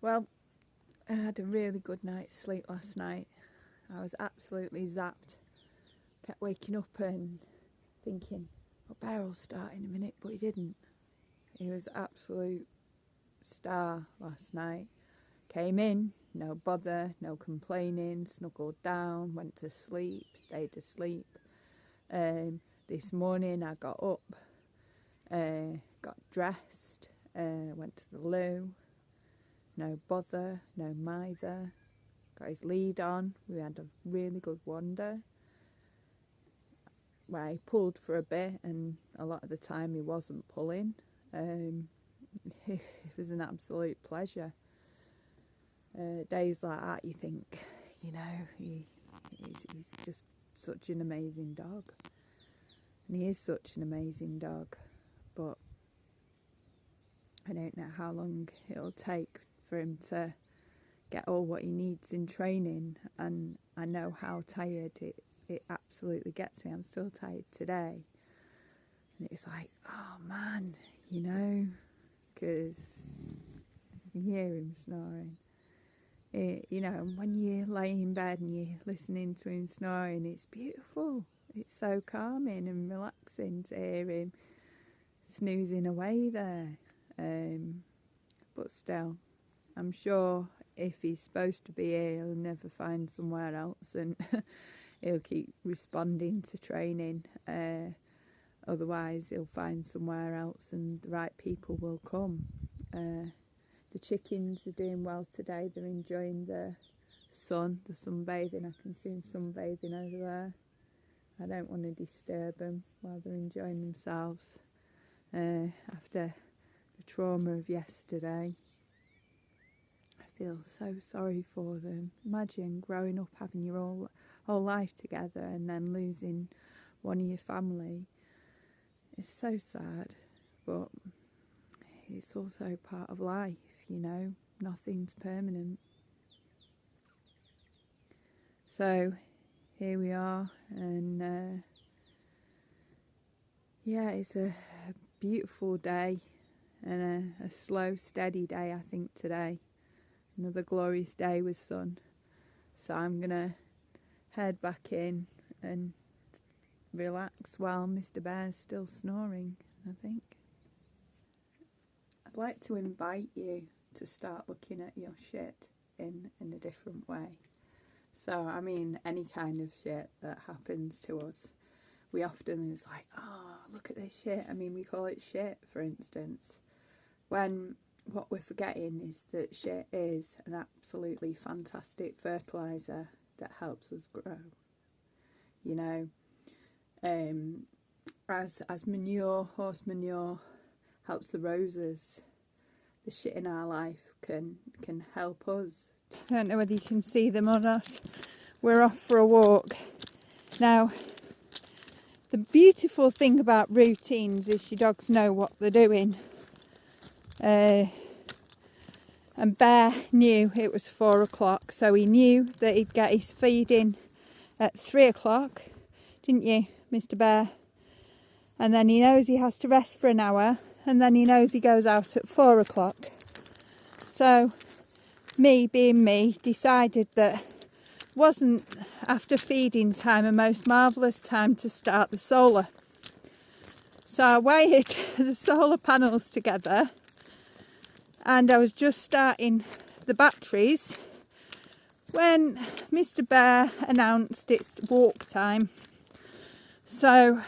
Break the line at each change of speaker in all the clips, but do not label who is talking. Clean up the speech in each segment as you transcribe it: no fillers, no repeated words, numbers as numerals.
Well, I had a really good night's sleep last night. I was absolutely zapped. Kept waking up and thinking, well, Bear will start in a minute, but he didn't. He was absolute star last night. Came in, no bother, no complaining, snuggled down, went to sleep, stayed asleep. This morning I got up, got dressed, went to the loo. No bother, no mither. Got his lead on. We had a really good wander where he pulled for a bit, and a lot of the time he wasn't pulling. It was an absolute pleasure. Days like that, you think, he's just such an amazing dog. And he is such an amazing dog. But I don't know how long it'll take for him to get all what he needs in training. And I know how tired it absolutely gets me. I'm still tired today. And it's like, oh man, because you can hear him snoring. When you lay in bed and you're listening to him snoring, it's beautiful. It's so calming and relaxing to hear him snoozing away there. But still, I'm sure if he's supposed to be here, he'll never find somewhere else, and he'll keep responding to training. Otherwise, he'll find somewhere else and the right people will come. The chickens are doing well today. They're enjoying the sun, the sunbathing. I can see them sunbathing over there. I don't want to disturb them while they're enjoying themselves. After the trauma of yesterday, I feel so sorry for them. Imagine growing up, having your whole life together and then losing one of your family. It's so sad, but it's also part of life, nothing's permanent. So here we are, and it's a beautiful day and a slow, steady day, I think, today. Another glorious day with sun. So I'm going to head back in and relax while Mr. Bear's still snoring, I think. I'd like to invite you to start looking at your shit in a different way. So, I mean, any kind of shit that happens to us, we often is like, oh, look at this shit. I mean, we call it shit, for instance, when what we're forgetting is that shit is an absolutely fantastic fertiliser that helps us grow. As manure, horse manure helps the roses, the shit in our life can help us. I don't know whether you can see them or not. We're off for a walk. Now, the beautiful thing about routines is your dogs know what they're doing. And Bear knew it was 4 o'clock, so he knew that he'd get his feeding at 3 o'clock, didn't you, Mr. Bear? And then he knows he has to rest for an hour, and then he knows he goes out at 4 o'clock. So, me being me, decided that wasn't after feeding time a most marvellous time to start the solar. So I wired the solar panels together, and I was just starting the batteries when Mr. Bear announced it's walk time. So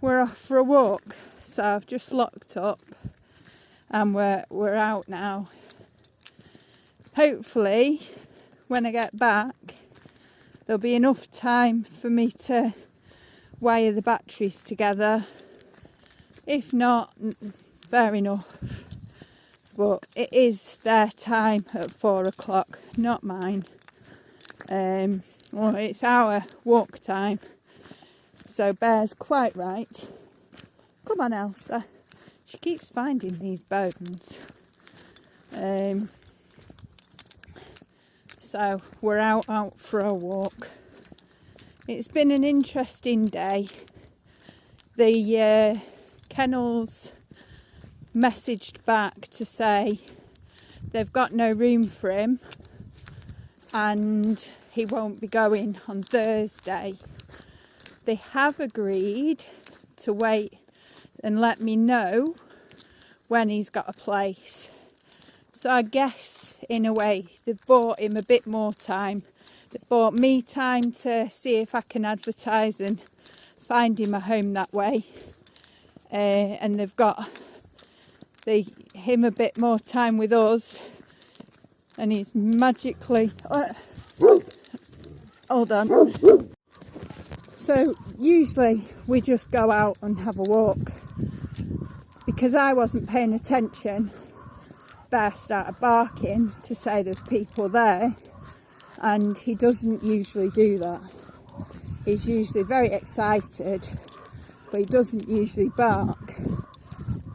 we're off for a walk. So I've just locked up and we're out now. Hopefully when I get back there'll be enough time for me to wire the batteries together. If not, fair enough. But it is their time at 4 o'clock, not mine. Well, it's our walk time. So Bear's quite right. Come on, Elsa. She keeps finding these bones. So we're out for a walk. It's been an interesting day. The kennels messaged back to say they've got no room for him and he won't be going on Thursday. They have agreed to wait and let me know when he's got a place. So I guess in a way they've bought him a bit more time. They've bought me time to see if I can advertise and find him a home that way. And they've got him a bit more time with us, and he's magically hold on. So usually we just go out and have a walk. Because I wasn't paying attention, Bear started barking to say there's people there, and he doesn't usually do that. He's usually very excited, but he doesn't usually bark.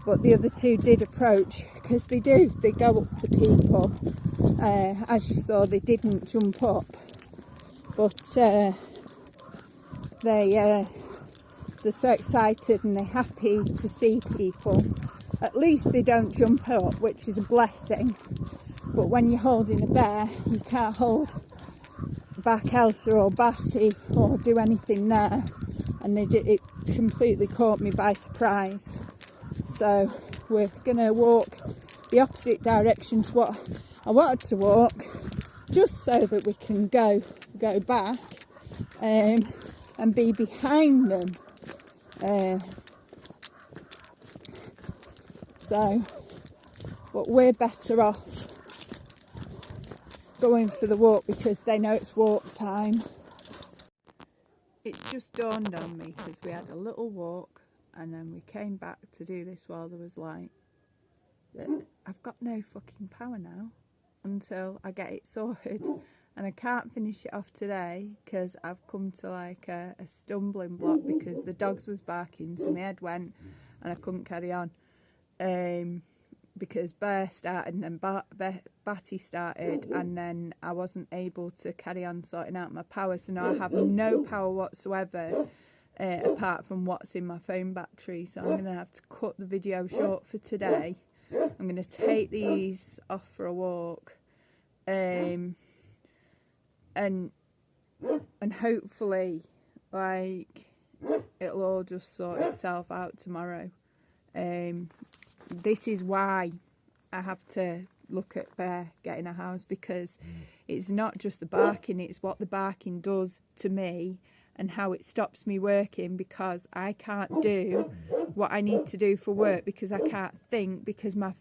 But the other two did approach, because they go up to people. As you saw, they didn't jump up, but they're so excited and they're happy to see people. At least they don't jump up, which is a blessing. But when you're holding a bear, you can't hold back Elsa or Batty or do anything there, and it completely caught me by surprise. So we're gonna walk the opposite direction to what I wanted to walk, just so that we can go back and be behind them. But we're better off going for the walk because they know it's walk time. It's just dawned on me because we had a little walk and then we came back to do this while there was light, that I've got no fucking power now until I get it sorted, and I can't finish it off today because I've come to like a stumbling block because the dogs was barking, so my head went and I couldn't carry on. Because Bear started and then Batty started, and then I wasn't able to carry on sorting out my power, so now I have no power whatsoever apart from what's in my phone battery. So I'm going to have to cut the video short for today. I'm going to take these off for a walk, and hopefully like it'll all just sort itself out tomorrow. This is why I have to look at Bear getting a house, because it's not just the barking, it's what the barking does to me and how it stops me working, because I can't do what I need to do for work because I can't think, because my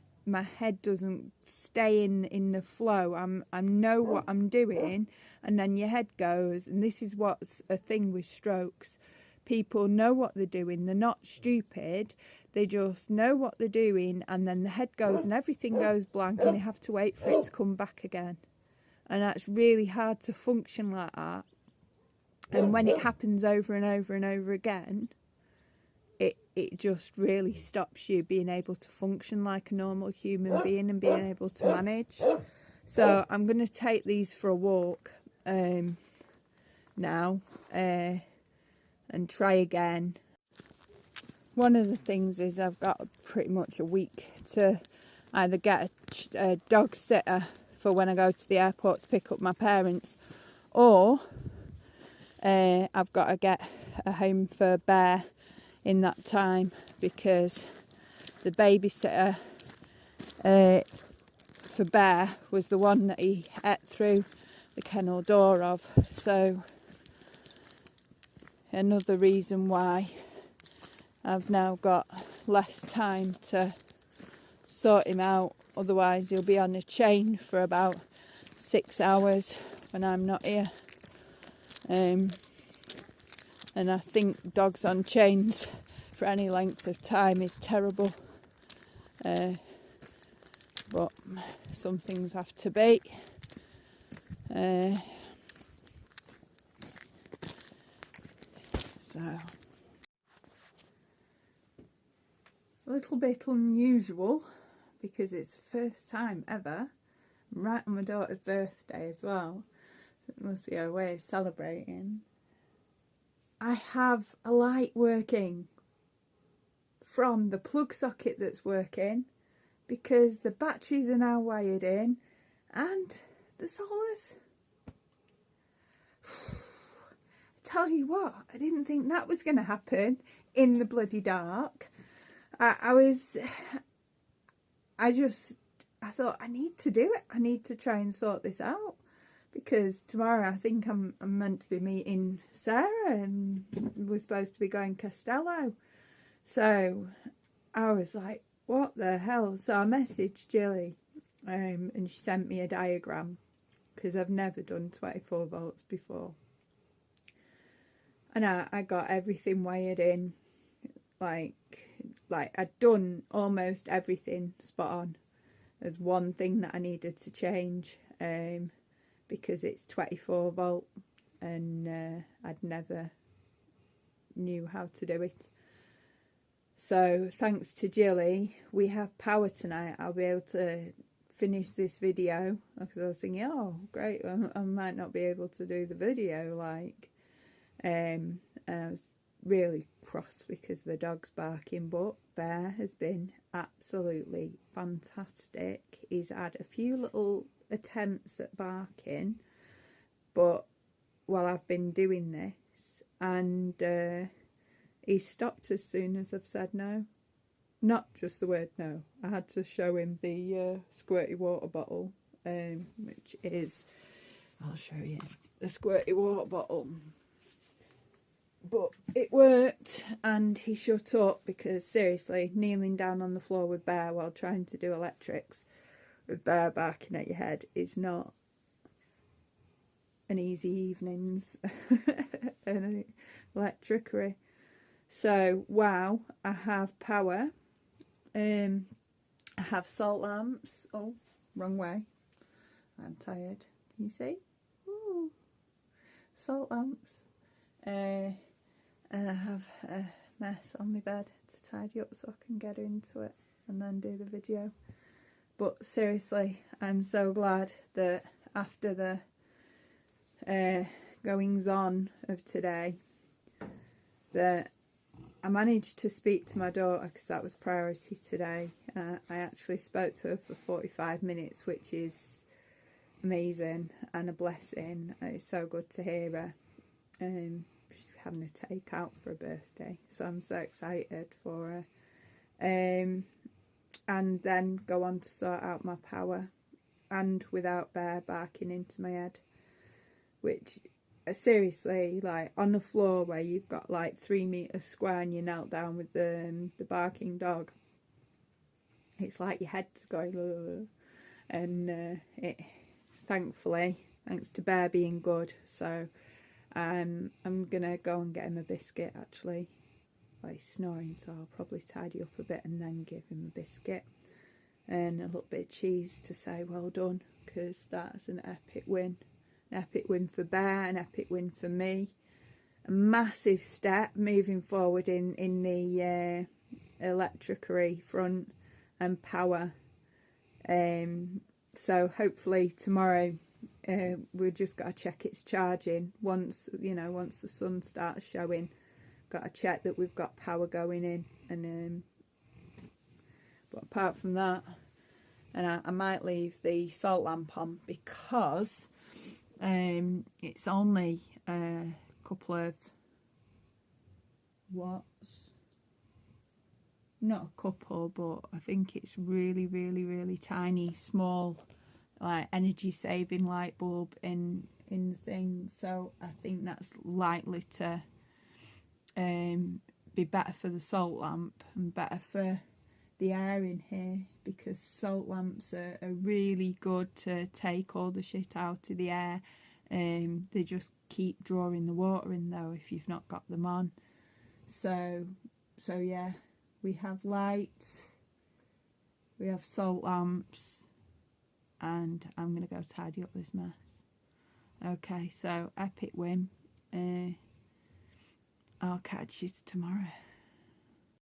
head doesn't stay in the flow. I know what I'm doing, and then your head goes, and this is what's a thing with strokes. People know what they're doing, they're not stupid, they just know what they're doing, and then the head goes and everything goes blank and they have to wait for it to come back again. And that's really hard to function like that. And when it happens over and over and over again, it just really stops you being able to function like a normal human being and being able to manage. So I'm going to take these for a walk now. And try again. One of the things is I've got pretty much a week to either get a dog sitter for when I go to the airport to pick up my parents, or I've got to get a home for Bear in that time, because the babysitter for Bear was the one that he ate through the kennel door of. So another reason why I've now got less time to sort him out. Otherwise he'll be on a chain for about 6 hours when I'm not here. And I think dogs on chains for any length of time is terrible. But some things have to be. So, a little bit unusual because it's the first time ever, right on my daughter's birthday as well, so it must be a way of celebrating. I have a light working from the plug socket that's working, because the batteries are now wired in and the solars. Tell you what, I didn't think that was going to happen in the bloody dark. I thought I need to do it. I need to try and sort this out, because tomorrow I think I'm meant to be meeting Sarah and we're supposed to be going Castello. So I was like, what the hell? So I messaged Jilly and she sent me a diagram, because I've never done 24 volts before. And I got everything wired in, like I'd done almost everything spot on. There's one thing that I needed to change, because it's 24 volt and I'd never knew how to do it. So thanks to Jilly, we have power tonight. I'll be able to finish this video, because I was thinking, oh great, I might not be able to do the video, like, and I was really cross because the dog's barking, but Bear has been absolutely fantastic. He's had a few little attempts at barking, but while I've been doing this, and he stopped as soon as I've said no. Not just the word no. I had to show him the squirty water bottle, which is, I'll show you, the squirty water bottle. But it worked, and he shut up, because seriously, kneeling down on the floor with Bear while trying to do electrics with Bear barking at your head is not an easy evening's and electricity. So wow, I have power. I have salt lamps. Oh, wrong way. I'm tired. Can you see? Ooh, salt lamps. And I have a mess on my bed to tidy up so I can get into it and then do the video. But seriously, I'm so glad that after the goings on of today, that I managed to speak to my daughter, because that was priority today. I actually spoke to her for 45 minutes, which is amazing and a blessing. It's so good to hear her. She's having a take out for her birthday, so I'm so excited for her. And then go on to sort out my power, and without Bear barking into my head, which seriously, like on the floor where you've got like 3 meters square and you knelt down with the barking dog, it's like your head's going ugh. And it, thankfully, thanks to Bear being good, so I'm gonna go and get him a biscuit actually. Well, he's snoring, so I'll probably tidy up a bit and then give him a biscuit and a little bit of cheese to say well done, because that's an epic win. An epic win for Bear, an epic win for me. A massive step moving forward in the electricity front and power. So hopefully tomorrow we've just got to check it's charging. Once the sun starts showing, got to check that we've got power going in. And but apart from that, and I might leave the salt lamp on, because it's only a couple of watts, not a couple, but I think it's really, really, really tiny, small, like energy saving light bulb in the thing. So I think that's likely to be better for the salt lamp and better for the air in here, because salt lamps are really good to take all the shit out of the air. They just keep drawing the water in though if you've not got them on. So yeah, we have lights, we have salt lamps, and I'm gonna go tidy up this mess. Okay, so epic win. I'll catch you tomorrow.